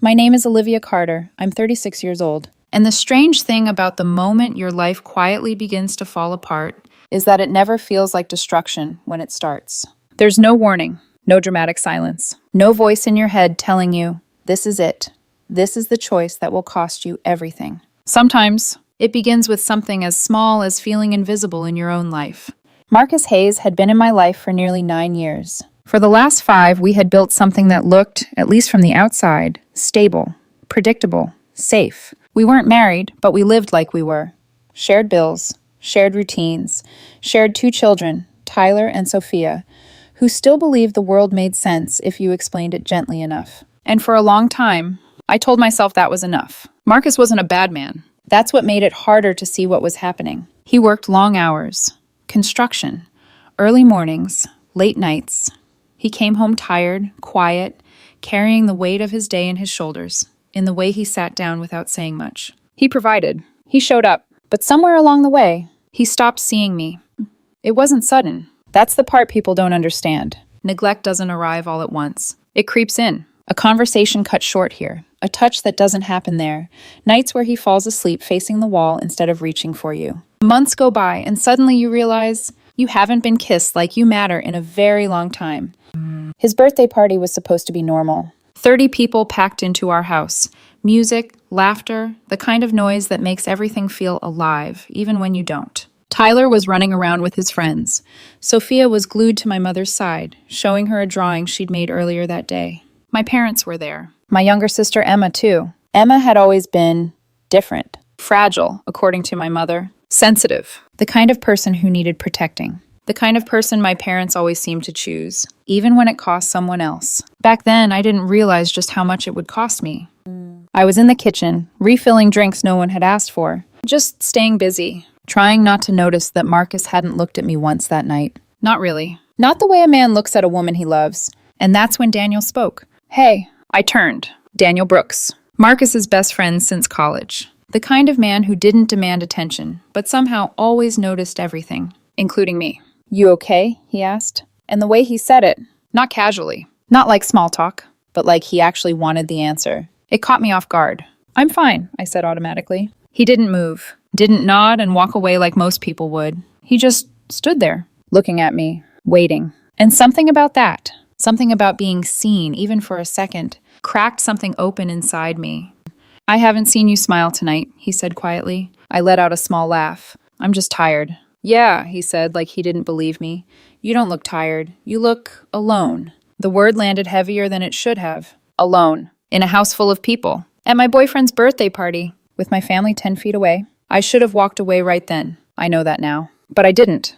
My name is Olivia Carter. I'm 36 years old. And the strange thing about the moment your life quietly begins to fall apart is that it never feels like destruction when it starts. There's no warning, no dramatic silence, no voice in your head telling you, this is it. This is the choice that will cost you everything. Sometimes it begins with something as small as feeling invisible in your own life. Marcus Hayes had been in my life for nearly 9 years. For the last 5, we had built something that looked, at least from the outside, stable, predictable, safe. We weren't married, but we lived like we were. Shared bills, shared routines, shared 2 children, Tyler and Sophia, who still believed the world made sense if you explained it gently enough. And for a long time, I told myself that was enough. Marcus wasn't a bad man. That's what made it harder to see what was happening. He worked long hours, construction, early mornings, late nights. He came home tired, quiet, carrying the weight of his day in his shoulders, in the way he sat down without saying much. He provided. He showed up. But somewhere along the way, he stopped seeing me. It wasn't sudden. That's the part people don't understand. Neglect doesn't arrive all at once. It creeps in. A conversation cut short here. A touch that doesn't happen there. Nights where he falls asleep facing the wall instead of reaching for you. Months go by and suddenly you realize you haven't been kissed like you matter in a very long time. His birthday party was supposed to be normal. 30 people packed into our house. Music, laughter, the kind of noise that makes everything feel alive, even when you don't. Tyler was running around with his friends. Sophia was glued to my mother's side, showing her a drawing she'd made earlier that day. My parents were there. My younger sister Emma, too. Emma had always been different. Fragile, according to my mother. Sensitive. The kind of person who needed protecting. The kind of person my parents always seemed to choose, even when it cost someone else. Back then, I didn't realize just how much it would cost me. I was in the kitchen, refilling drinks no one had asked for, just staying busy, trying not to notice that Marcus hadn't looked at me once that night. Not really. Not the way a man looks at a woman he loves. And that's when Daniel spoke. Hey, I turned. Daniel Brooks, Marcus's best friend since college. The kind of man who didn't demand attention, but somehow always noticed everything, including me. You okay? He asked. And the way he said it, not casually, not like small talk, but like he actually wanted the answer. It caught me off guard. I'm fine, I said automatically. He didn't move, didn't nod and walk away like most people would. He just stood there, looking at me, waiting. And something about that, something about being seen, even for a second, cracked something open inside me. I haven't seen you smile tonight, he said quietly. I let out a small laugh. I'm just tired. Yeah, he said, like he didn't believe me. You don't look tired. You look alone. The word landed heavier than it should have. Alone. In a house full of people. At my boyfriend's birthday party. With my family 10 feet away. I should have walked away right then. I know that now. But I didn't.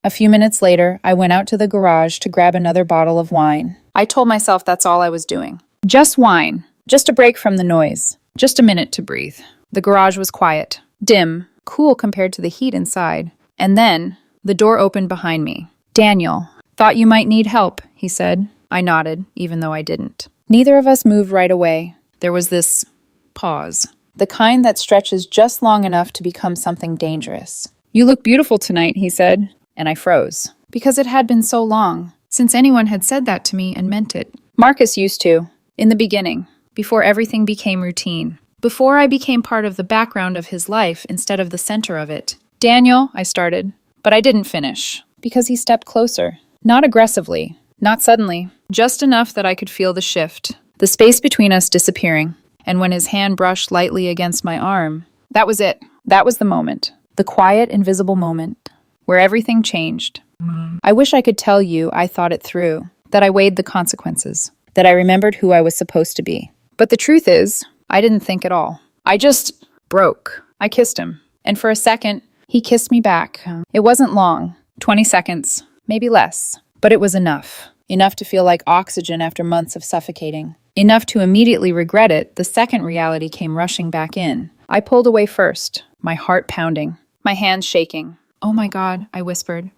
A few minutes later, I went out to the garage to grab another bottle of wine. I told myself that's all I was doing. Just wine. Just a break from the noise. Just a minute to breathe. The garage was quiet. Dim. Cool compared to the heat inside. And then, the door opened behind me. Daniel, thought you might need help, he said. I nodded, even though I didn't. Neither of us moved right away. There was this pause. The kind that stretches just long enough to become something dangerous. You look beautiful tonight, he said. And I froze. Because it had been so long, since anyone had said that to me and meant it. Marcus used to, in the beginning, before everything became routine. Before I became part of the background of his life instead of the center of it. Daniel, I started, but I didn't finish, because he stepped closer. Not aggressively, not suddenly, just enough that I could feel the shift, the space between us disappearing. And when his hand brushed lightly against my arm, that was it. That was the moment. The quiet, invisible moment, where everything changed. I wish I could tell you I thought it through, that I weighed the consequences, that I remembered who I was supposed to be. But the truth is, I didn't think at all. I just broke. I kissed him. And for a second, he kissed me back. It wasn't long, 20 seconds, maybe less, but it was enough. Enough to feel like oxygen after months of suffocating. Enough to immediately regret it. The second reality came rushing back in. I pulled away first, my heart pounding, my hands shaking. Oh my God, I whispered.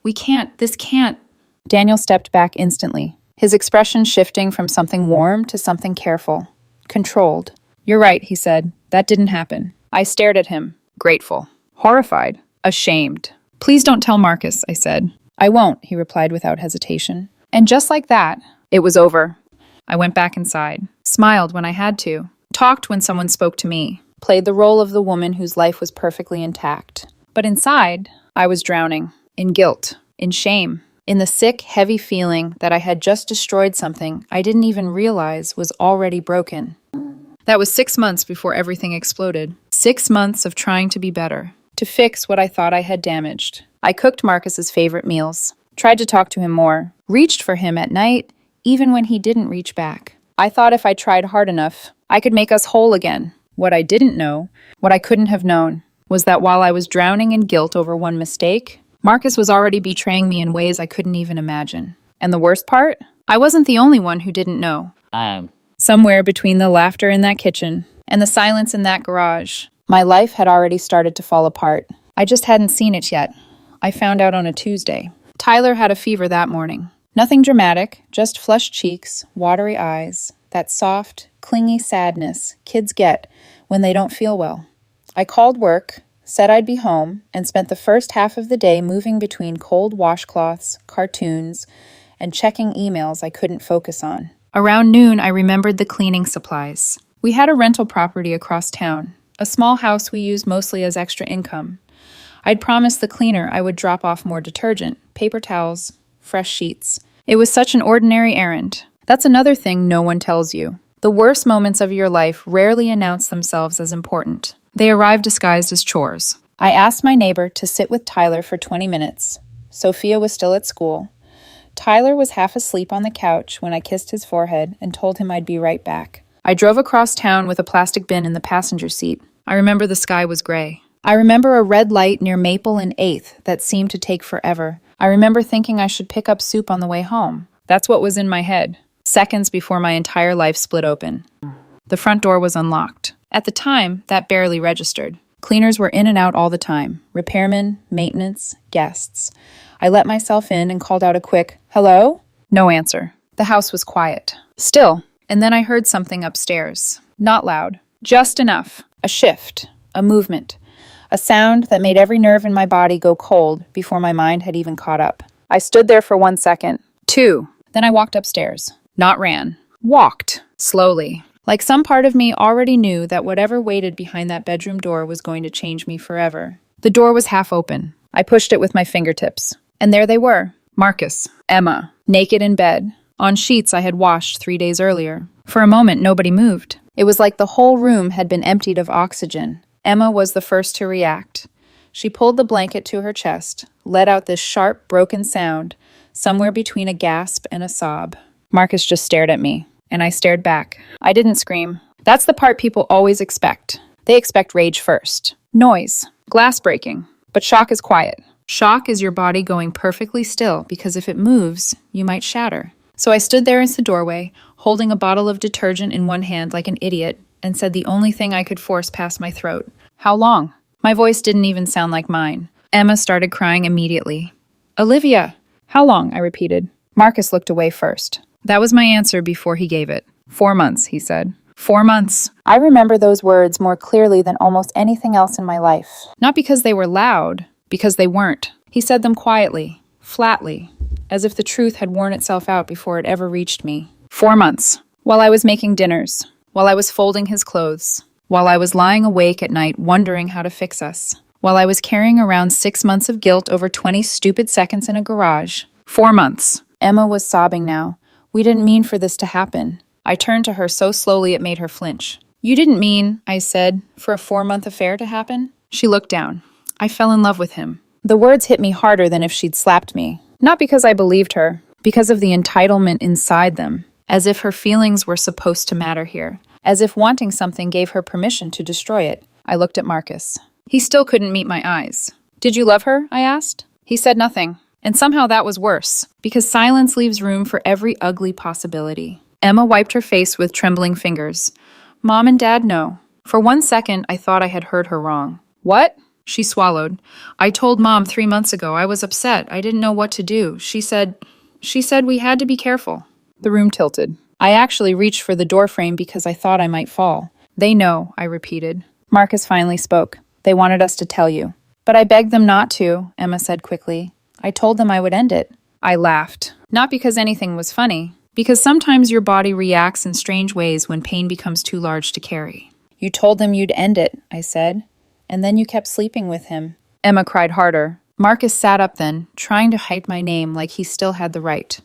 This can't. Daniel stepped back instantly, his expression shifting from something warm to something careful, controlled. You're right, he said. That didn't happen. I stared at him, grateful, horrified. Ashamed. Please don't tell Marcus, I said. I won't, he replied without hesitation. And just like that, it was over. I went back inside, smiled when I had to, talked when someone spoke to me, played the role of the woman whose life was perfectly intact. But inside, I was drowning, in guilt, in shame, in the sick, heavy feeling that I had just destroyed something I didn't even realize was already broken. That was 6 months before everything exploded. 6 months of trying to be better, to fix what I thought I had damaged. I cooked Marcus's favorite meals, tried to talk to him more, reached for him at night, even when he didn't reach back. I thought if I tried hard enough, I could make us whole again. What I didn't know, what I couldn't have known, was that while I was drowning in guilt over one mistake, Marcus was already betraying me in ways I couldn't even imagine. And the worst part? I wasn't the only one who didn't know. Somewhere between the laughter in that kitchen and the silence in that garage, my life had already started to fall apart. I just hadn't seen it yet. I found out on a Tuesday. Tyler had a fever that morning. Nothing dramatic, just flushed cheeks, watery eyes, that soft, clingy sadness kids get when they don't feel well. I called work, said I'd be home, and spent the first half of the day moving between cold washcloths, cartoons, and checking emails I couldn't focus on. Around noon, I remembered the cleaning supplies. We had a rental property across town, a small house we used mostly as extra income. I'd promised the cleaner I would drop off more detergent, paper towels, fresh sheets. It was such an ordinary errand. That's another thing no one tells you. The worst moments of your life rarely announce themselves as important. They arrive disguised as chores. I asked my neighbor to sit with Tyler for 20 minutes. Sophia was still at school. Tyler was half asleep on the couch when I kissed his forehead and told him I'd be right back. I drove across town with a plastic bin in the passenger seat. I remember the sky was gray. I remember a red light near Maple and 8th that seemed to take forever. I remember thinking I should pick up soup on the way home. That's what was in my head, seconds before my entire life split open. The front door was unlocked. At the time, that barely registered. Cleaners were in and out all the time. Repairmen, maintenance, guests. I let myself in and called out a quick, "Hello?" No answer. The house was quiet. Still. And then I heard something upstairs. Not loud. Just enough. A shift. A movement. A sound that made every nerve in my body go cold before my mind had even caught up. I stood there for 1 second. 2. Then I walked upstairs. Not ran. Walked. Slowly. Like some part of me already knew that whatever waited behind that bedroom door was going to change me forever. The door was half open. I pushed it with my fingertips. And there they were. Marcus. Emma. Naked in bed. On sheets I had washed 3 days earlier. For a moment, nobody moved. It was like the whole room had been emptied of oxygen. Emma was the first to react. She pulled the blanket to her chest, let out this sharp, broken sound, somewhere between a gasp and a sob. Marcus just stared at me, and I stared back. I didn't scream. That's the part people always expect. They expect rage first. Noise. Glass breaking. But shock is quiet. Shock is your body going perfectly still, because if it moves, you might shatter. So I stood there in the doorway, holding a bottle of detergent in one hand like an idiot, and said the only thing I could force past my throat. How long? My voice didn't even sound like mine. Emma started crying immediately. Olivia! How long? I repeated. Marcus looked away first. That was my answer before he gave it. 4 months, he said. 4 months. I remember those words more clearly than almost anything else in my life. Not because they were loud, because they weren't. He said them quietly, flatly, as if the truth had worn itself out before it ever reached me. 4 months. While I was making dinners, while I was folding his clothes, while I was lying awake at night wondering how to fix us, while I was carrying around 6 months of guilt over 20 stupid seconds in a garage. 4 months. Emma was sobbing now. We didn't mean for this to happen. I turned to her so slowly it made her flinch. You didn't mean, I said, for a 4-month affair to happen? She looked down. I fell in love with him. The words hit me harder than if she'd slapped me. Not because I believed her, because of the entitlement inside them. As if her feelings were supposed to matter here. As if wanting something gave her permission to destroy it. I looked at Marcus. He still couldn't meet my eyes. Did you love her? I asked. He said nothing. And somehow that was worse, because silence leaves room for every ugly possibility. Emma wiped her face with trembling fingers. Mom and Dad know. For 1 second, I thought I had heard her wrong. What? She swallowed. I told Mom 3 months ago. I was upset. I didn't know what to do. She said we had to be careful. The room tilted. I actually reached for the doorframe because I thought I might fall. They know, I repeated. Marcus finally spoke. They wanted us to tell you. But I begged them not to, Emma said quickly. I told them I would end it. I laughed. Not because anything was funny, Because sometimes your body reacts in strange ways when pain becomes too large to carry. You told him you'd end it, I said, and then you kept sleeping with him. Emma cried harder. Marcus sat up then, trying to hide my name like he still had the right.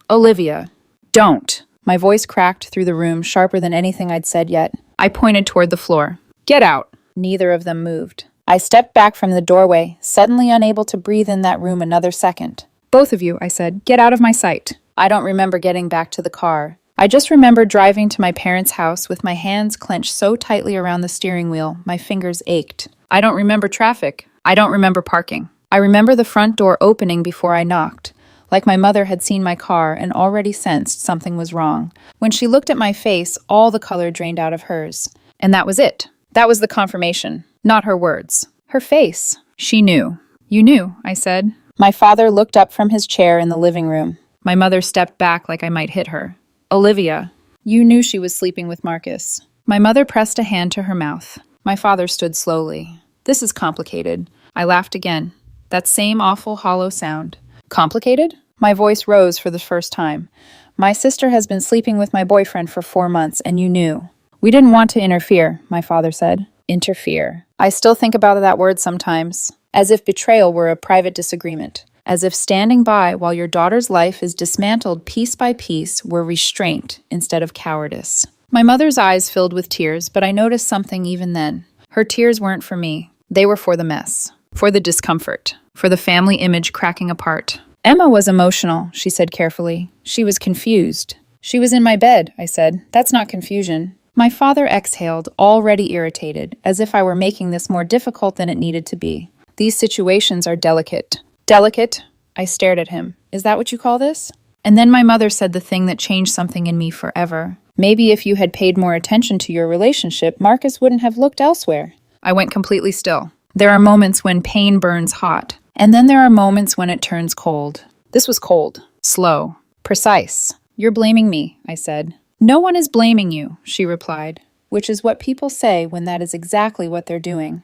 Olivia, don't. My voice cracked through the room, sharper than anything I'd said yet. I pointed toward the floor. Get out. Neither of them moved. I stepped back from the doorway, suddenly unable to breathe in that room another second. Both of you, I said, get out of my sight. I don't remember getting back to the car. I just remember driving to my parents' house with my hands clenched so tightly around the steering wheel, my fingers ached. I don't remember traffic. I don't remember parking. I remember the front door opening before I knocked, like my mother had seen my car and already sensed something was wrong. When she looked at my face, all the color drained out of hers. And that was it. That was the confirmation. Not her words. Her face. She knew. You knew, I said. My father looked up from his chair in the living room. My mother stepped back like I might hit her. Olivia, you knew she was sleeping with Marcus. My mother pressed a hand to her mouth. My father stood slowly. This is complicated. I laughed again. That same awful hollow sound. Complicated? My voice rose for the first time. My sister has been sleeping with my boyfriend for 4 months, and you knew. We didn't want to interfere, my father said. Interfere. I still think about that word sometimes, as if betrayal were a private disagreement, as if standing by while your daughter's life is dismantled piece by piece were restraint instead of cowardice. My mother's eyes filled with tears, but I noticed something even then. Her tears weren't for me. They were for the mess, for the discomfort, for the family image cracking apart. Emma was emotional, she said carefully. She was confused. She was in my bed, I said. That's not confusion. My father exhaled, already irritated, as if I were making this more difficult than it needed to be. These situations are delicate. Delicate? I stared at him. Is that what you call this? And then my mother said the thing that changed something in me forever. Maybe if you had paid more attention to your relationship, Marcus wouldn't have looked elsewhere. I went completely still. There are moments when pain burns hot, and then there are moments when it turns cold. This was cold, slow, precise. You're blaming me, I said. No one is blaming you, she replied, which is what people say when that is exactly what they're doing.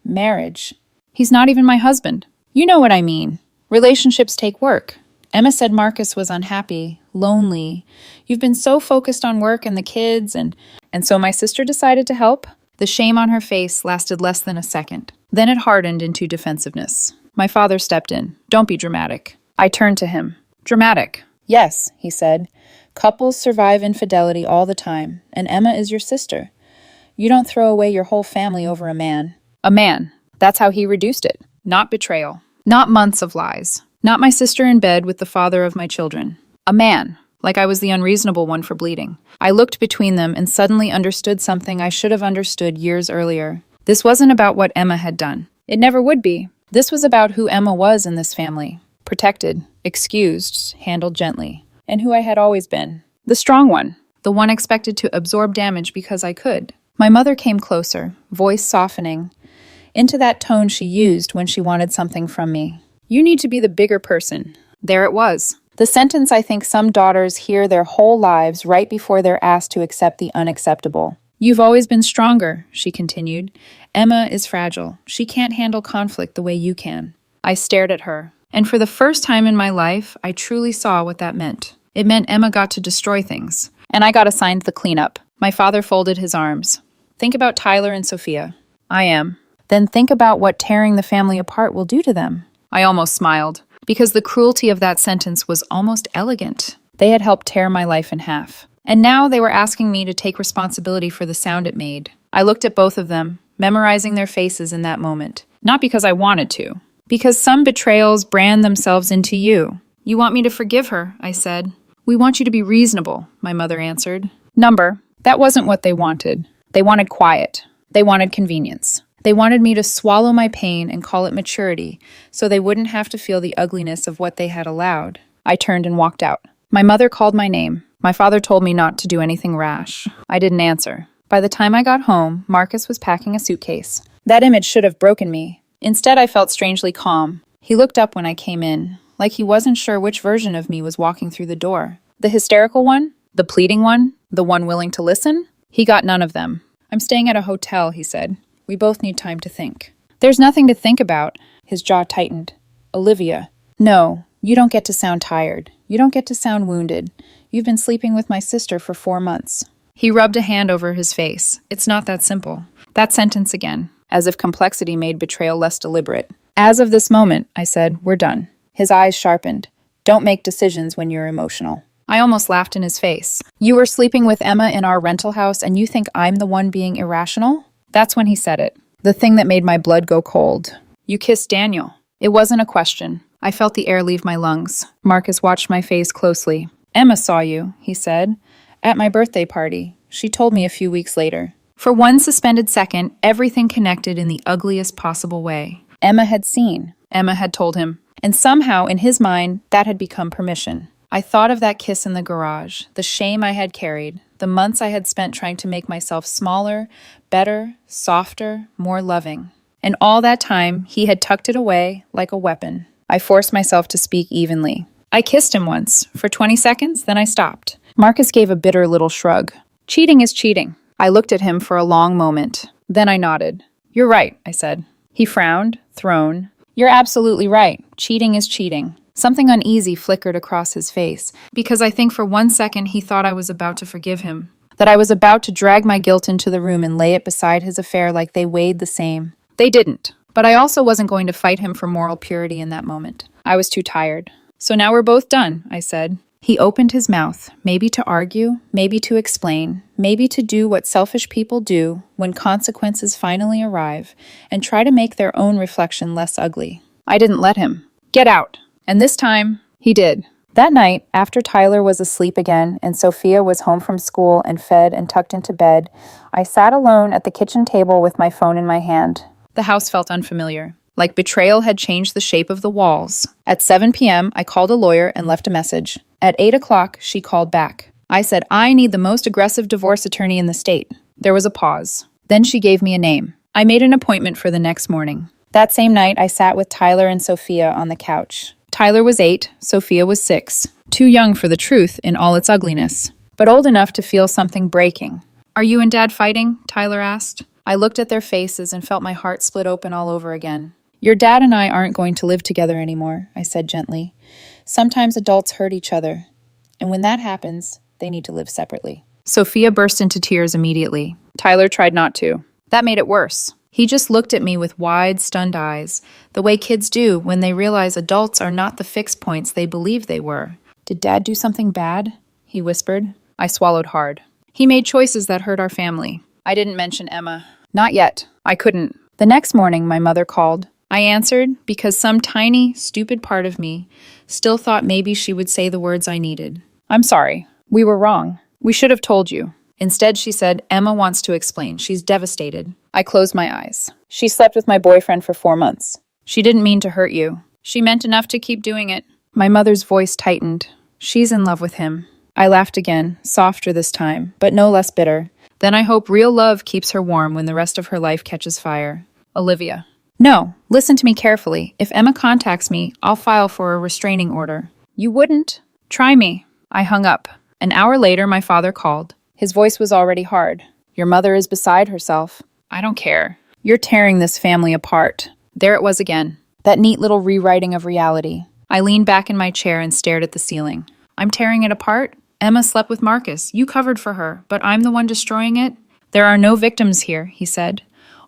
Marriage. He's not even my husband. You know what I mean. Relationships take work. Emma said Marcus was unhappy, lonely. You've been so focused on work and the kids, and so my sister decided to help. The shame on her face lasted less than a second. Then it hardened into defensiveness. My father stepped in. Don't be dramatic. I turned to him. Dramatic. Yes, he said. Couples survive infidelity all the time, and Emma is your sister. You don't throw away your whole family over a man. A man. That's how he reduced it. Not betrayal. Not months of lies. Not my sister in bed with the father of my children. A man. Like I was the unreasonable one for bleeding. I looked between them and suddenly understood something I should have understood years earlier. This wasn't about what Emma had done. It never would be. This was about who Emma was in this family. Protected, excused, handled gently. And who I had always been. The strong one. The one expected to absorb damage because I could. My mother came closer, voice softening, into that tone she used when she wanted something from me. You need to be the bigger person. There it was. The sentence I think some daughters hear their whole lives right before they're asked to accept the unacceptable. You've always been stronger, she continued. Emma is fragile. She can't handle conflict the way you can. I stared at her, and for the first time in my life, I truly saw what that meant. It meant Emma got to destroy things, and I got assigned the cleanup. My father folded his arms. Think about Tyler and Sophia. I am. Then think about what tearing the family apart will do to them. I almost smiled, because the cruelty of that sentence was almost elegant. They had helped tear my life in half. And now they were asking me to take responsibility for the sound it made. I looked at both of them, memorizing their faces in that moment. Not because I wanted to. Because some betrayals brand themselves into you. You want me to forgive her, I said. We want you to be reasonable, my mother answered. That wasn't what they wanted. They wanted quiet. They wanted convenience. They wanted me to swallow my pain and call it maturity, so they wouldn't have to feel the ugliness of what they had allowed. I turned and walked out. My mother called my name. My father told me not to do anything rash. I didn't answer. By the time I got home, Marcus was packing a suitcase. That image should have broken me. Instead, I felt strangely calm. He looked up when I came in, like he wasn't sure which version of me was walking through the door. The hysterical one? The pleading one? The one willing to listen? He got none of them. I'm staying at a hotel, he said. We both need time to think. There's nothing to think about. His jaw tightened. Olivia. No, you don't get to sound tired. You don't get to sound wounded. You've been sleeping with my sister for 4 months. He rubbed a hand over his face. It's not that simple. That sentence again, as if complexity made betrayal less deliberate. As of this moment, I said, we're done. His eyes sharpened. Don't make decisions when you're emotional. I almost laughed in his face. You were sleeping with Emma in our rental house and you think I'm the one being irrational? That's when he said it. The thing that made my blood go cold. You kissed Daniel. It wasn't a question. I felt the air leave my lungs. Marcus watched my face closely. Emma saw you, he said. At my birthday party. She told me a few weeks later. For one suspended second, everything connected in the ugliest possible way. Emma had seen. Emma had told him. And somehow, in his mind, that had become permission. I thought of that kiss in the garage, the shame I had carried, the months I had spent trying to make myself smaller, better, softer, more loving. And all that time, he had tucked it away like a weapon. I forced myself to speak evenly. I kissed him once, for 20 seconds, then I stopped. Marcus gave a bitter little shrug. Cheating is cheating. I looked at him for a long moment. Then I nodded. You're right, I said. He frowned, thrown. You're absolutely right. Cheating is cheating. Something uneasy flickered across his face, because I think for 1 second he thought I was about to forgive him, that I was about to drag my guilt into the room and lay it beside his affair like they weighed the same. They didn't, but I also wasn't going to fight him for moral purity in that moment. I was too tired. So now we're both done, I said. He opened his mouth, maybe to argue, maybe to explain, maybe to do what selfish people do when consequences finally arrive and try to make their own reflection less ugly. I didn't let him. Get out. And this time, he did. That night, after Tyler was asleep again and Sophia was home from school and fed and tucked into bed, I sat alone at the kitchen table with my phone in my hand. The house felt unfamiliar, like betrayal had changed the shape of the walls. At 7 p.m., I called a lawyer and left a message. At 8 o'clock, she called back. I said, I need the most aggressive divorce attorney in the state. There was a pause. Then she gave me a name. I made an appointment for the next morning. That same night, I sat with Tyler and Sophia on the couch. Tyler was 8, Sophia was 6. Too young for the truth in all its ugliness, but old enough to feel something breaking. Are you and Dad fighting? Tyler asked. I looked at their faces and felt my heart split open all over again. Your dad and I aren't going to live together anymore, I said gently. Sometimes adults hurt each other, and when that happens, they need to live separately. Sophia burst into tears immediately. Tyler tried not to. That made it worse. He just looked at me with wide, stunned eyes, the way kids do when they realize adults are not the fixed points they believe they were. Did Dad do something bad? He whispered. I swallowed hard. He made choices that hurt our family. I didn't mention Emma. Not yet. I couldn't. The next morning, my mother called. I answered because some tiny, stupid part of me still thought maybe she would say the words I needed. I'm sorry. We were wrong. We should have told you. Instead, she said, Emma wants to explain. She's devastated. I closed my eyes. She slept with my boyfriend for 4 months. She didn't mean to hurt you. She meant enough to keep doing it. My mother's voice tightened. She's in love with him. I laughed again, softer this time, but no less bitter. Then I hope real love keeps her warm when the rest of her life catches fire. Olivia. No, listen to me carefully. If Emma contacts me, I'll file for a restraining order. You wouldn't? Try me. I hung up. An hour later, my father called. His voice was already hard. Your mother is beside herself. I don't care. You're tearing this family apart. There it was again. That neat little rewriting of reality. I leaned back in my chair and stared at the ceiling. I'm tearing it apart? Emma slept with Marcus. You covered for her, but I'm the one destroying it? There are no victims here, he said.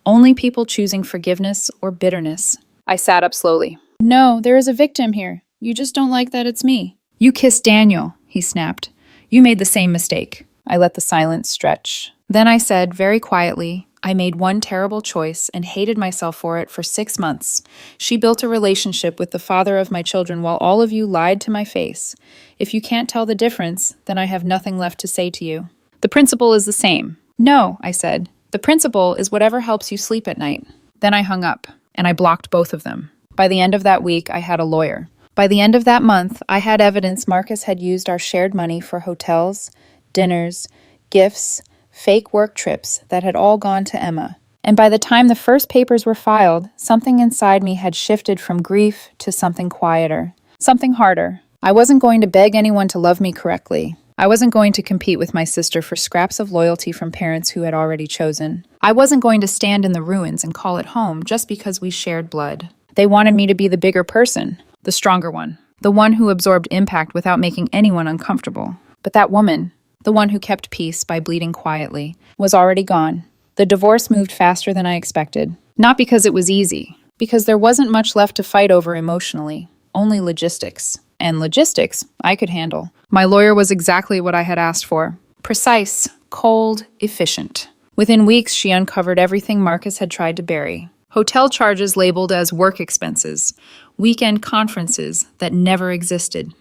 Only people choosing forgiveness or bitterness. I sat up slowly. No, there is a victim here. You just don't like that it's me. You kissed Daniel, he snapped. You made the same mistake. I let the silence stretch. Then I said, very quietly, I made one terrible choice and hated myself for it for 6 months. She built a relationship with the father of my children while all of you lied to my face. If you can't tell the difference, then I have nothing left to say to you. The principle is the same. No, I said. The principle is whatever helps you sleep at night. Then I hung up, and I blocked both of them. By the end of that week, I had a lawyer. By the end of that month, I had evidence Marcus had used our shared money for hotels, dinners, gifts, fake work trips that had all gone to Emma. And by the time the first papers were filed, something inside me had shifted from grief to something quieter, something harder. I wasn't going to beg anyone to love me correctly. I wasn't going to compete with my sister for scraps of loyalty from parents who had already chosen. I wasn't going to stand in the ruins and call it home just because we shared blood. They wanted me to be the bigger person, the stronger one, the one who absorbed impact without making anyone uncomfortable. But that woman, the one who kept peace by bleeding quietly, was already gone. The divorce moved faster than I expected. Not because it was easy, because there wasn't much left to fight over emotionally, only logistics. And logistics I could handle. My lawyer was exactly what I had asked for. Precise, cold, efficient. Within weeks, she uncovered everything Marcus had tried to bury. Hotel charges labeled as work expenses, weekend conferences that never existed,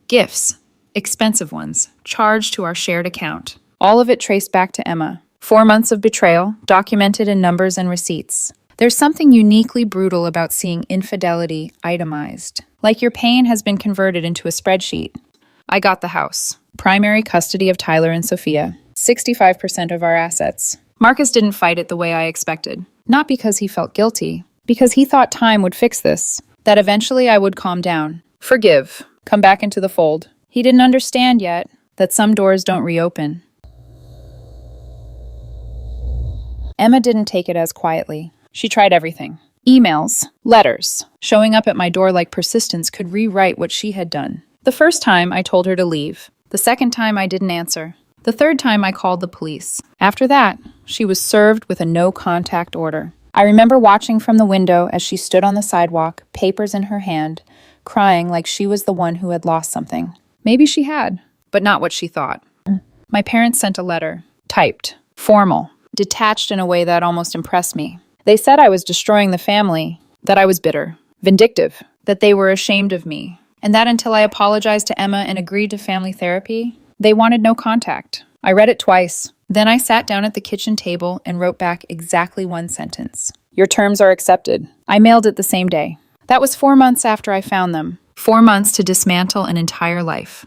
gifts, expensive ones, charged to our shared account. All of it traced back to Emma. 4 months of betrayal, documented in numbers and receipts. There's something uniquely brutal about seeing infidelity itemized, like your pain has been converted into a spreadsheet. I got the house. Primary custody of Tyler and Sophia. 65% of our assets. Marcus didn't fight it the way I expected. Not because he felt guilty, because he thought time would fix this, that eventually I would calm down. Forgive. Come back into the fold. He didn't understand yet that some doors don't reopen. Emma didn't take it as quietly. She tried everything. Emails, letters. Showing up at my door like persistence could rewrite what she had done. The first time, I told her to leave. The second time, I didn't answer. The third time, I called the police. After that, she was served with a no-contact order. I remember watching from the window as she stood on the sidewalk, papers in her hand, crying like she was the one who had lost something. Maybe she had, but not what she thought. My parents sent a letter, typed, formal, detached in a way that almost impressed me. They said I was destroying the family, that I was bitter, vindictive, that they were ashamed of me, and that until I apologized to Emma and agreed to family therapy, they wanted no contact. I read it twice. Then I sat down at the kitchen table and wrote back exactly one sentence. Your terms are accepted. I mailed it the same day. That was 4 months after I found them. 4 months to dismantle an entire life.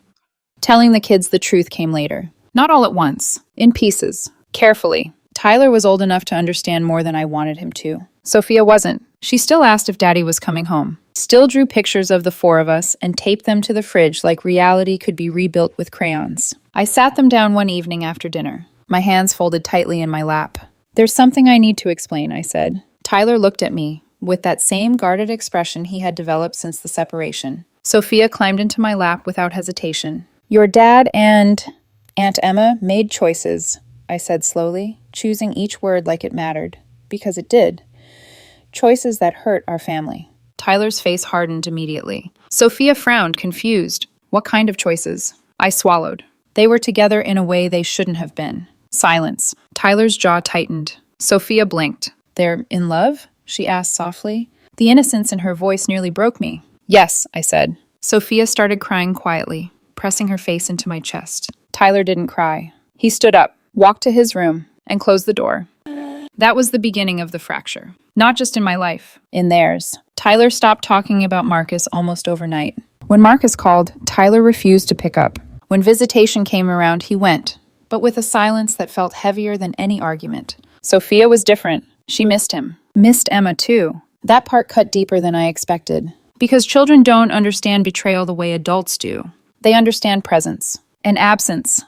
Telling the kids the truth came later. Not all at once. In pieces. Carefully. Tyler was old enough to understand more than I wanted him to. Sophia wasn't. She still asked if Daddy was coming home. Still drew pictures of the 4 of us and taped them to the fridge like reality could be rebuilt with crayons. I sat them down one evening after dinner, my hands folded tightly in my lap. There's something I need to explain, I said. Tyler looked at me with that same guarded expression he had developed since the separation. Sophia climbed into my lap without hesitation. Your dad and Aunt Emma made choices, I said slowly, choosing each word like it mattered, because it did. Choices that hurt our family. Tyler's face hardened immediately. Sophia frowned, confused. What kind of choices? I swallowed. They were together in a way they shouldn't have been. Silence. Tyler's jaw tightened. Sophia blinked. They're in love? She asked softly. The innocence in her voice nearly broke me. Yes, I said. Sophia started crying quietly, pressing her face into my chest. Tyler didn't cry. He stood up, walked to his room, and closed the door. That was the beginning of the fracture. Not just in my life, in theirs. Tyler stopped talking about Marcus almost overnight. When Marcus called, Tyler refused to pick up. When visitation came around, he went, but with a silence that felt heavier than any argument. Sophia was different. She missed him. Missed Emma, too. That part cut deeper than I expected. Because children don't understand betrayal the way adults do. They understand presence and absence.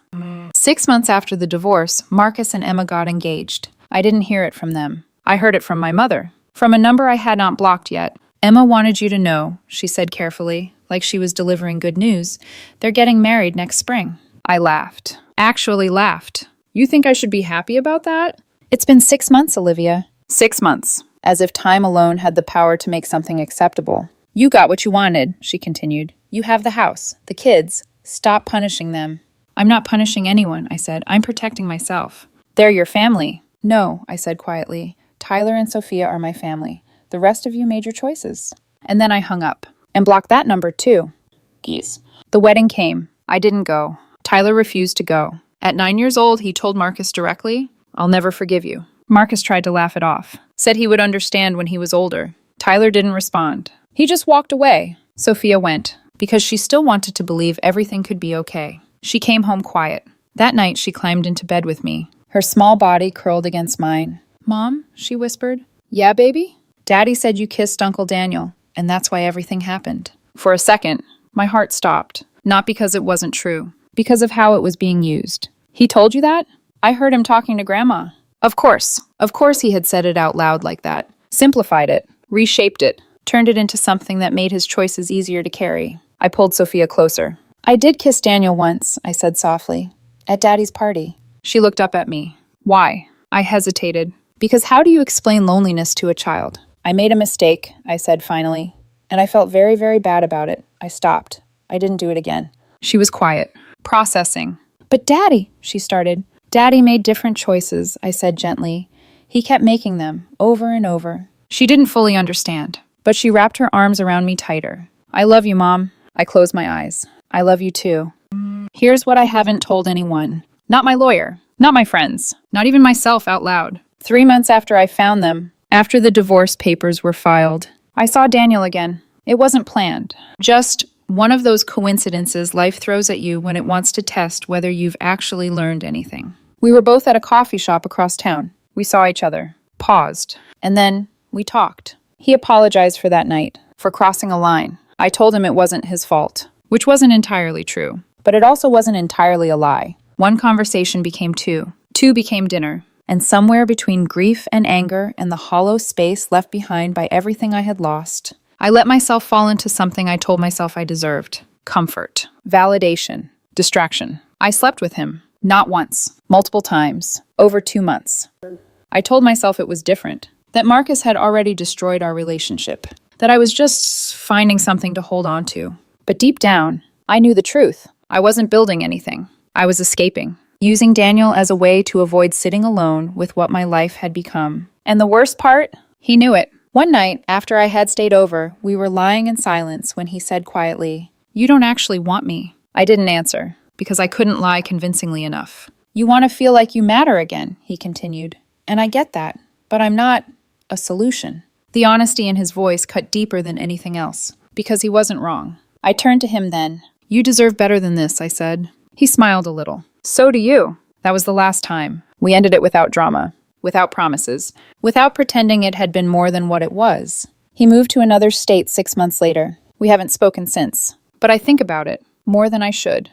6 months after the divorce, Marcus and Emma got engaged. I didn't hear it from them. I heard it from my mother. From a number I had not blocked yet. Emma wanted you to know, she said carefully, like she was delivering good news. They're getting married next spring. I laughed. Actually laughed. You think I should be happy about that? It's been 6 months, Olivia. 6 months. As if time alone had the power to make something acceptable. You got what you wanted, she continued. You have the house, the kids. Stop punishing them. I'm not punishing anyone, I said. I'm protecting myself. They're your family. No, I said quietly. Tyler and Sophia are my family. The rest of you made your choices. And then I hung up. And blocked that number, too. Geez. The wedding came. I didn't go. Tyler refused to go. At 9 years old, he told Marcus directly, I'll never forgive you. Marcus tried to laugh it off. Said he would understand when he was older. Tyler didn't respond. He just walked away. Sophia went, because she still wanted to believe everything could be okay. She came home quiet. That night, she climbed into bed with me. Her small body curled against mine. Mom, she whispered. Yeah, baby? Daddy said you kissed Uncle Daniel, and that's why everything happened. For a second, my heart stopped. Not because it wasn't true, because of how it was being used. He told you that? I heard him talking to Grandma. Of course he had said it out loud like that. Simplified it, reshaped it, turned it into something that made his choices easier to carry. I pulled Sophia closer. I did kiss Daniel once, I said softly. At Daddy's party. She looked up at me. Why? I hesitated. Because how do you explain loneliness to a child? I made a mistake, I said finally. And I felt very, very bad about it. I stopped. I didn't do it again. She was quiet, processing. But Daddy, she started. Daddy made different choices, I said gently. He kept making them, over and over. She didn't fully understand, but she wrapped her arms around me tighter. I love you, Mom. I closed my eyes. I love you too. Here's what I haven't told anyone. Not my lawyer, not my friends, not even myself out loud. 3 months after I found them, after the divorce papers were filed, I saw Daniel again. It wasn't planned. Just one of those coincidences life throws at you when it wants to test whether you've actually learned anything. We were both at a coffee shop across town. We saw each other, paused, and then we talked. He apologized for that night, for crossing a line. I told him it wasn't his fault, which wasn't entirely true, but it also wasn't entirely a lie. One conversation became two. Two became dinner. And somewhere between grief and anger and the hollow space left behind by everything I had lost, I let myself fall into something I told myself I deserved. Comfort, validation, distraction. I slept with him. Not once, multiple times, over 2 months. I told myself it was different, that Marcus had already destroyed our relationship, that I was just finding something to hold on to. But deep down, I knew the truth. I wasn't building anything. I was escaping, using Daniel as a way to avoid sitting alone with what my life had become. And the worst part? He knew it. One night, after I had stayed over, we were lying in silence when he said quietly, "You don't actually want me." I didn't answer, because I couldn't lie convincingly enough. "You want to feel like you matter again," he continued. "And I get that, but I'm not a solution." The honesty in his voice cut deeper than anything else, because he wasn't wrong. I turned to him then. "You deserve better than this," I said. He smiled a little. "So do you." That was the last time. We ended it without drama, without promises, without pretending it had been more than what it was. He moved to another state 6 months later. We haven't spoken since. But I think about it more than I should.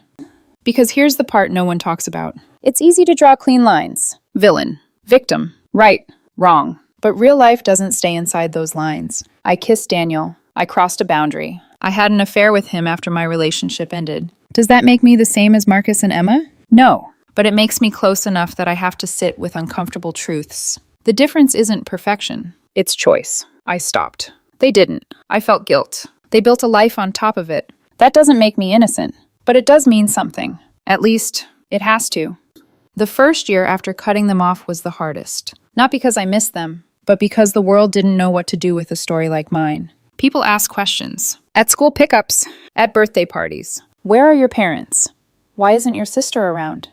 Because here's the part no one talks about. It's easy to draw clean lines. Villain, victim, right, wrong. But real life doesn't stay inside those lines. I kissed Daniel. I crossed a boundary. I had an affair with him after my relationship ended. Does that make me the same as Marcus and Emma? No, but it makes me close enough that I have to sit with uncomfortable truths. The difference isn't perfection. It's choice. I stopped. They didn't. I felt guilt. They built a life on top of it. That doesn't make me innocent, but it does mean something. At least, it has to. The first year after cutting them off was the hardest. Not because I missed them, but because the world didn't know what to do with a story like mine. People ask questions. At school pickups, at birthday parties. Where are your parents? Why isn't your sister around?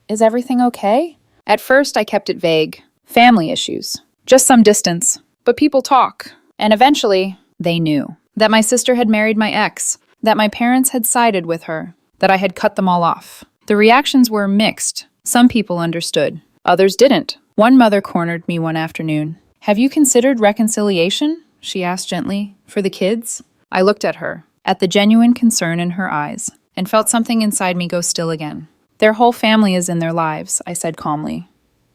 Is everything okay? At first, I kept it vague. Family issues. Just some distance. But people talk. And eventually, they knew. That my sister had married my ex. That my parents had sided with her. That I had cut them all off. The reactions were mixed. Some people understood. Others didn't. One mother cornered me one afternoon. "Have you considered reconciliation?" she asked gently. "For the kids?" I looked at her, at the genuine concern in her eyes, and felt something inside me go still again. "Their whole family is in their lives," I said calmly.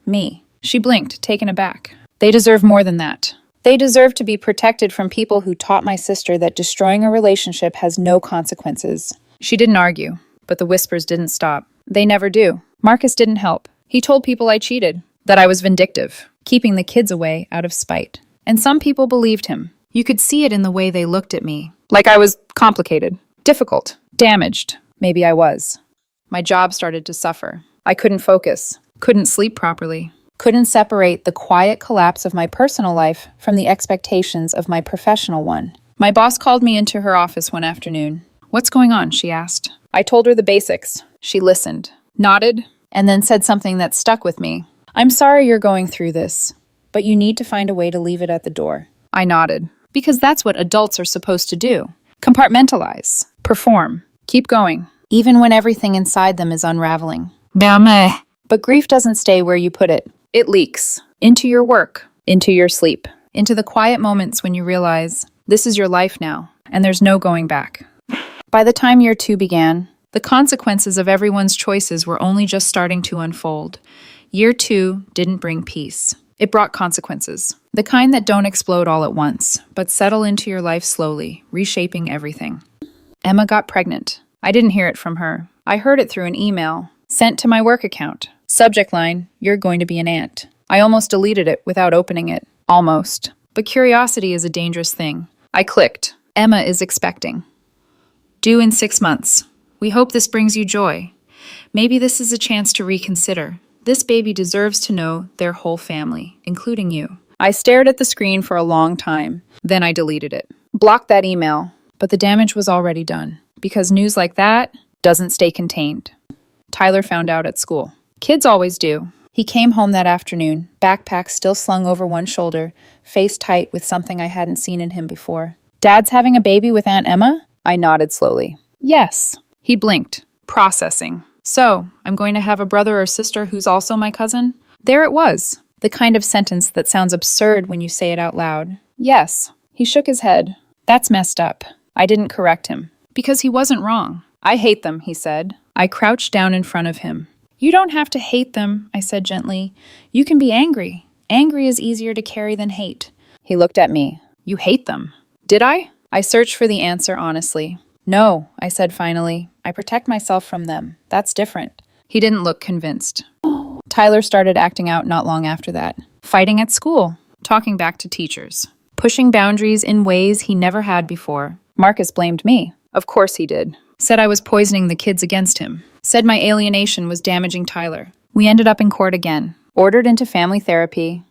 "Me." She blinked, taken aback. "They deserve more than that. They deserve to be protected from people who taught my sister that destroying a relationship has no consequences." She didn't argue, but the whispers didn't stop. They never do. Marcus didn't help. He told people I cheated, that I was vindictive, keeping the kids away out of spite. And some people believed him. You could see it in the way they looked at me. Like I was complicated, difficult, damaged. Maybe I was. My job started to suffer. I couldn't focus, couldn't sleep properly, couldn't separate the quiet collapse of my personal life from the expectations of my professional one. My boss called me into her office one afternoon. "What's going on?" she asked. I told her the basics. She listened, nodded, and then said something that stuck with me. "I'm sorry you're going through this, but you need to find a way to leave it at the door." I nodded. Because that's what adults are supposed to do. Compartmentalize. Perform. Keep going. Even when everything inside them is unraveling. But grief doesn't stay where you put it. It leaks. Into your work. Into your sleep. Into the quiet moments when you realize, this is your life now, and there's no going back. By the time year 2 began, the consequences of everyone's choices were only just starting to unfold. Year 2 didn't bring peace. It brought consequences. The kind that don't explode all at once, but settle into your life slowly, reshaping everything. Emma got pregnant. I didn't hear it from her. I heard it through an email sent to my work account. Subject line, you're going to be an aunt. I almost deleted it without opening it. Almost. But curiosity is a dangerous thing. I clicked. Emma is expecting. Due in 6 months. We hope this brings you joy. Maybe this is a chance to reconsider. This baby deserves to know their whole family, including you. I stared at the screen for a long time. Then I deleted it. Blocked that email. But the damage was already done. Because news like that doesn't stay contained. Tyler found out at school. Kids always do. He came home that afternoon, backpack still slung over one shoulder, face tight with something I hadn't seen in him before. Dad's having a baby with Aunt Emma? I nodded slowly. Yes. He blinked, processing. So, I'm going to have a brother or sister who's also my cousin? There it was. The kind of sentence that sounds absurd when you say it out loud. Yes. He shook his head. That's messed up. I didn't correct him. Because he wasn't wrong. I hate them, he said. I crouched down in front of him. You don't have to hate them, I said gently. You can be angry. Angry is easier to carry than hate. He looked at me. You hate them. Did I? I searched for the answer honestly. No, I said finally. I protect myself from them. That's different. He didn't look convinced. Tyler started acting out not long after that. Fighting at school. Talking back to teachers. Pushing boundaries in ways he never had before. Marcus blamed me. Of course he did. Said I was poisoning the kids against him. Said my alienation was damaging Tyler. We ended up in court again. Ordered into family therapy.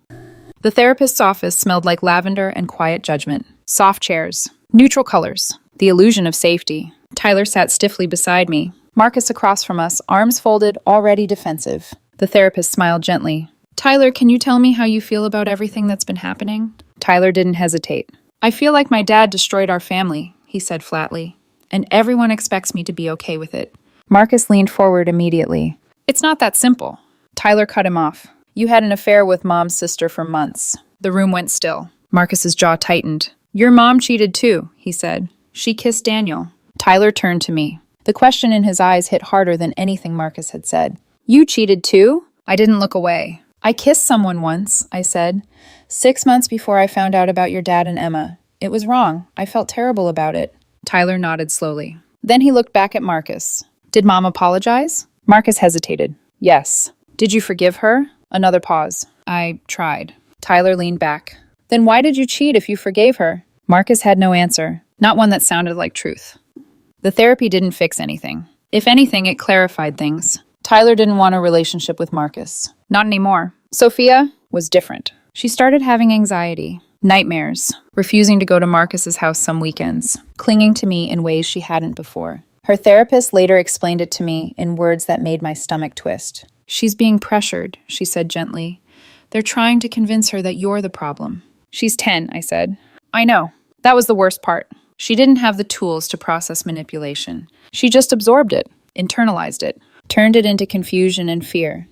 The therapist's office smelled like lavender and quiet judgment. Soft chairs. Neutral colors. The illusion of safety. Tyler sat stiffly beside me. Marcus across from us, arms folded, already defensive. The therapist smiled gently. Tyler, can you tell me how you feel about everything that's been happening? Tyler didn't hesitate. I feel like my dad destroyed our family, he said flatly. And everyone expects me to be okay with it. Marcus leaned forward immediately. It's not that simple. Tyler cut him off. You had an affair with Mom's sister for months. The room went still. Marcus's jaw tightened. Your mom cheated too, he said. She kissed Daniel. Tyler turned to me. The question in his eyes hit harder than anything Marcus had said. You cheated too? I didn't look away. I kissed someone once, I said. 6 months before I found out about your dad and Emma. It was wrong. I felt terrible about it. Tyler nodded slowly. Then he looked back at Marcus. Did Mom apologize? Marcus hesitated. Yes. Did you forgive her? Another pause. I tried. Tyler leaned back. Then why did you cheat if you forgave her? Marcus had no answer, not one that sounded like truth. The therapy didn't fix anything. If anything, it clarified things. Tyler didn't want a relationship with Marcus. Not anymore. Sophia was different. She started having anxiety. Nightmares, refusing to go to Marcus's house some weekends, clinging to me in ways she hadn't before. Her therapist later explained it to me in words that made my stomach twist. She's being pressured, she said gently. They're trying to convince her that you're the problem. She's 10, I said. I know. That was the worst part. She didn't have the tools to process manipulation. She just absorbed it, internalized it, turned it into confusion and fear.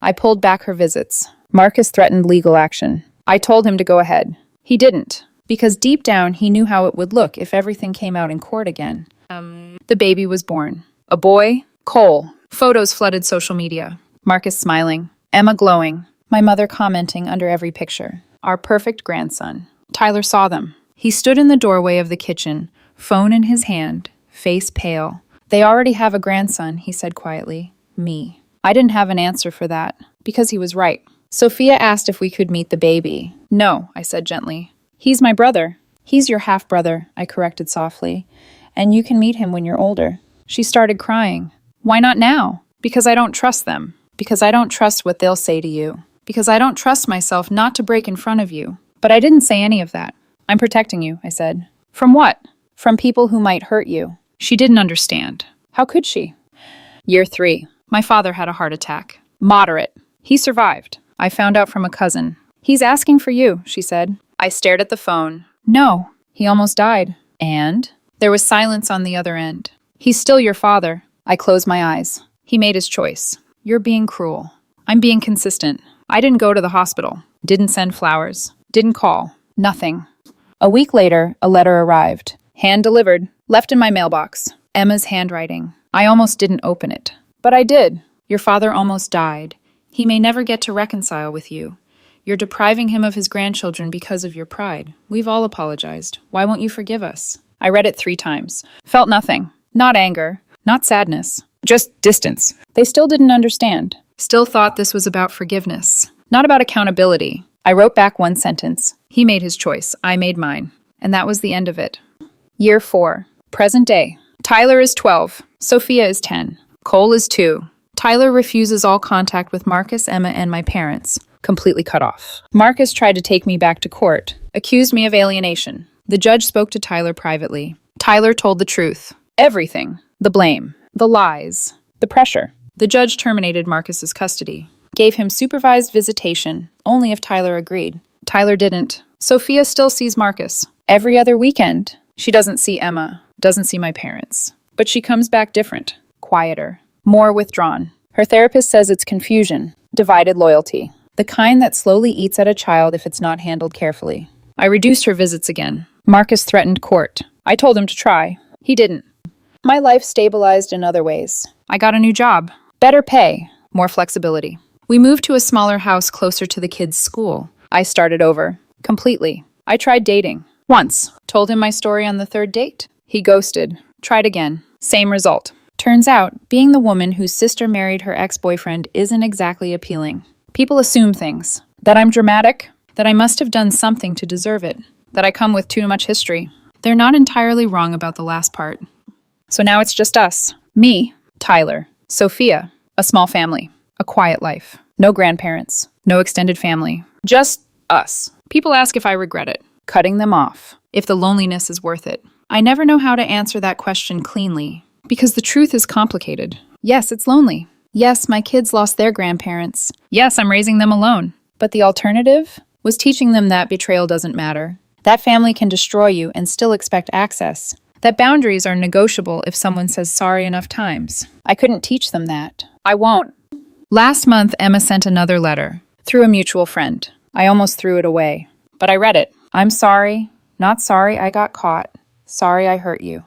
I pulled back her visits. Marcus threatened legal action. I told him to go ahead. He didn't, because deep down he knew how it would look if everything came out in court again. The baby was born. A boy, Cole. Photos flooded social media. Marcus smiling. Emma glowing. My mother commenting under every picture. Our perfect grandson. Tyler saw them. He stood in the doorway of the kitchen, phone in his hand, face pale. They already have a grandson, he said quietly. Me. I didn't have an answer for that, because he was right. Sophia asked if we could meet the baby. No, I said gently. He's my brother. He's your half-brother, I corrected softly. And you can meet him when you're older. She started crying. Why not now? Because I don't trust them. Because I don't trust what they'll say to you. Because I don't trust myself not to break in front of you. But I didn't say any of that. I'm protecting you, I said. From what? From people who might hurt you. She didn't understand. How could she? Year 3. My father had a heart attack. Moderate. He survived. I found out from a cousin. He's asking for you, she said. I stared at the phone. No, he almost died. And? There was silence on the other end. He's still your father. I closed my eyes. He made his choice. You're being cruel. I'm being consistent. I didn't go to the hospital. Didn't send flowers. Didn't call. Nothing. A week later, a letter arrived. Hand-delivered. Left in my mailbox. Emma's handwriting. I almost didn't open it. But I did. Your father almost died. He may never get to reconcile with you. You're depriving him of his grandchildren because of your pride. We've all apologized. Why won't you forgive us? I read it 3 times. Felt nothing. Not anger. not sadness, just distance. They still didn't understand, still thought this was about forgiveness, not about accountability. I wrote back one sentence. He made his choice, I made mine. And that was the end of it. Year 4. Present day. Tyler is 12. Sophia is 10. Cole is 2. Tyler refuses all contact with Marcus, Emma, and my parents. Completely cut off. Marcus tried to take me back to court, accused me of alienation. The judge spoke to Tyler privately. Tyler told the truth. Everything. The blame. The lies. The pressure. The judge terminated Marcus's custody. Gave him supervised visitation, only if Tyler agreed. Tyler didn't. Sophia still sees Marcus. Every other weekend. She doesn't see Emma, doesn't see my parents. But she comes back different, quieter, more withdrawn. Her therapist says it's confusion, divided loyalty, the kind that slowly eats at a child if it's not handled carefully. I reduced her visits again. Marcus threatened court. I told him to try. He didn't. My life stabilized in other ways. I got a new job, better pay, more flexibility. We moved to a smaller house closer to the kids' school. I started over, completely. I tried dating. Once. Told him my story on the 3rd date. He ghosted. Tried again. Same result. Turns out, being the woman whose sister married her ex-boyfriend isn't exactly appealing. People assume things. That I'm dramatic. That I must have done something to deserve it. That I come with too much history. They're not entirely wrong about the last part. So now it's just us. Me, Tyler, Sophia, a small family, a quiet life. No grandparents. No extended family. Just us. People ask if I regret it. Cutting them off, if the loneliness is worth it. I never know how to answer that question cleanly, because the truth is complicated. Yes, it's lonely. Yes, my kids lost their grandparents. Yes, I'm raising them alone. But the alternative was teaching them that betrayal doesn't matter. That family can destroy you and still expect access. That boundaries are negotiable if someone says sorry enough times. I couldn't teach them that. I won't. Last month, Emma sent another letter, through a mutual friend. I almost threw it away, but I read it. I'm sorry, not sorry I got caught. Sorry I hurt you.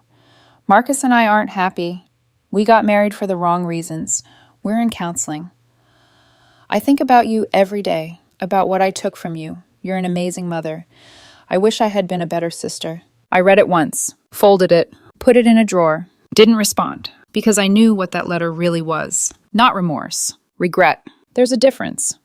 Marcus and I aren't happy. We got married for the wrong reasons. We're in counseling. I think about you every day, about what I took from you. You're an amazing mother. I wish I had been a better sister. I read it once, folded it, put it in a drawer, didn't respond, because I knew what that letter really was. Not remorse, regret. There's a difference.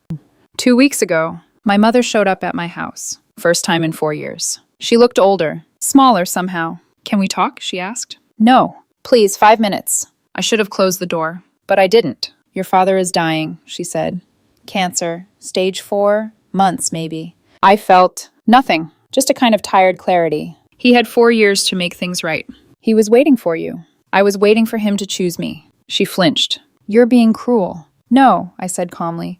2 weeks ago, my mother showed up at my house. First time in 4 years. She looked older, smaller somehow. Can we talk? She asked. No. Please, 5 minutes. I should have closed the door, but I didn't. Your father is dying, she said. Cancer, stage 4, months maybe. I felt nothing, just a kind of tired clarity. He had 4 years to make things right. He was waiting for you. I was waiting for him to choose me. She flinched. You're being cruel. No, I said calmly.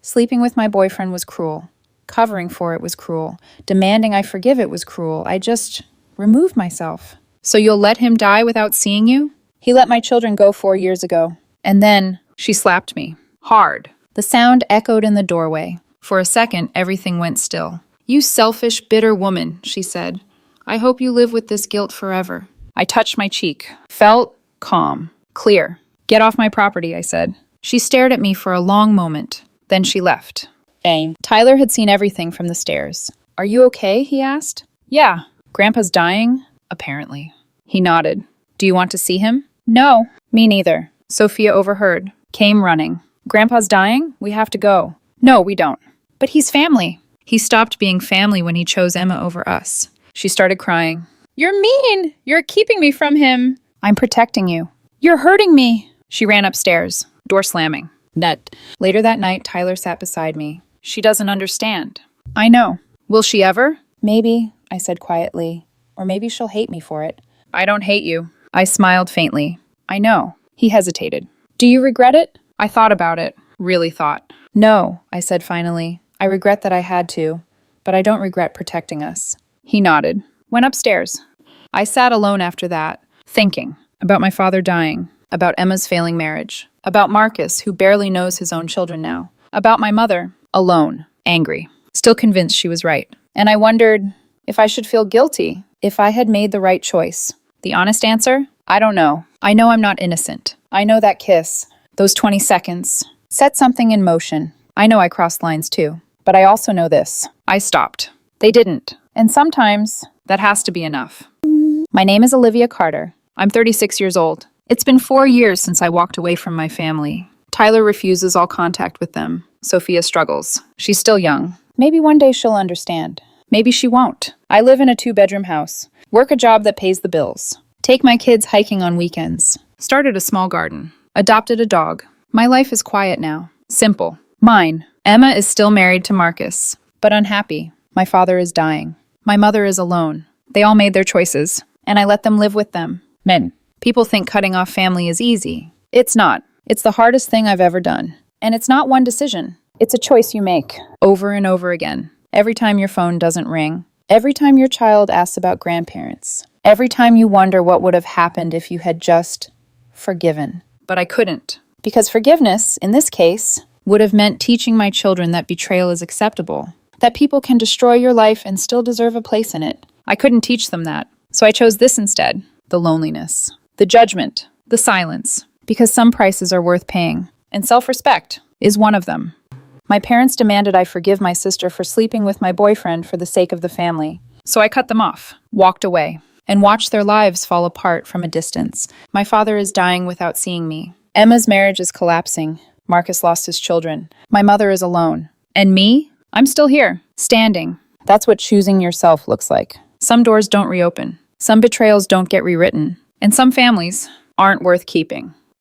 Sleeping with my boyfriend was cruel. Covering for it was cruel. Demanding I forgive it was cruel. I just removed myself. So you'll let him die without seeing you? He let my children go 4 years ago. And then she slapped me. Hard. The sound echoed in the doorway. For a second, everything went still. You selfish, bitter woman, she said. I hope you live with this guilt forever. I touched my cheek. Felt calm. Clear. Get off my property, I said. She stared at me for a long moment. Then she left. Dang. Tyler had seen everything from the stairs. Are you okay? He asked. Yeah. Grandpa's dying? Apparently. He nodded. Do you want to see him? No. Me neither. Sophia overheard. Came running. Grandpa's dying? We have to go. No, we don't. But he's family. He stopped being family when he chose Emma over us. She started crying. You're mean! You're keeping me from him. I'm protecting you. You're hurting me. She ran upstairs, door slamming. Net. Later that night, Tyler sat beside me. She doesn't understand. I know. Will she ever? Maybe, I said quietly. Or maybe she'll hate me for it. I don't hate you. I smiled faintly. I know. He hesitated. Do you regret it? I thought about it. Really thought. No, I said finally. I regret that I had to, but I don't regret protecting us. He nodded. Went upstairs. I sat alone after that, thinking about my father dying, about Emma's failing marriage, about Marcus, who barely knows his own children now, about my mother, alone, angry, still convinced she was right. And I wondered if I should feel guilty, if I had made the right choice. The honest answer? I don't know. I know I'm not innocent. I know that kiss, those 20 seconds, set something in motion. I know I crossed lines too. But I also know this. I stopped. They didn't. And sometimes that has to be enough. My name is Olivia Carter. I'm 36 years old. It's been 4 years since I walked away from my family. Tyler refuses all contact with them. Sophia struggles. She's still young. Maybe one day she'll understand. Maybe she won't. I live in a 2-bedroom house. Work a job that pays the bills. Take my kids hiking on weekends. Started a small garden. Adopted a dog. My life is quiet now. Simple. Mine. Emma is still married to Marcus, but unhappy. My father is dying. My mother is alone. They all made their choices, and I let them live with them. Men. People think cutting off family is easy. It's not. It's the hardest thing I've ever done. And it's not one decision. It's a choice you make, over and over again. Every time your phone doesn't ring. Every time your child asks about grandparents. Every time you wonder what would have happened if you had just forgiven. But I couldn't. Because forgiveness, in this case, would have meant teaching my children that betrayal is acceptable. That people can destroy your life and still deserve a place in it. I couldn't teach them that. So I chose this instead. The loneliness. The judgment. The silence. Because some prices are worth paying. And self-respect is one of them. My parents demanded I forgive my sister for sleeping with my boyfriend for the sake of the family. So I cut them off, walked away, and watched their lives fall apart from a distance. My father is dying without seeing me. Emma's marriage is collapsing. Marcus lost his children. My mother is alone. And me? I'm still here, standing. That's what choosing yourself looks like. Some doors don't reopen. Some betrayals don't get rewritten. And some families aren't worth keeping.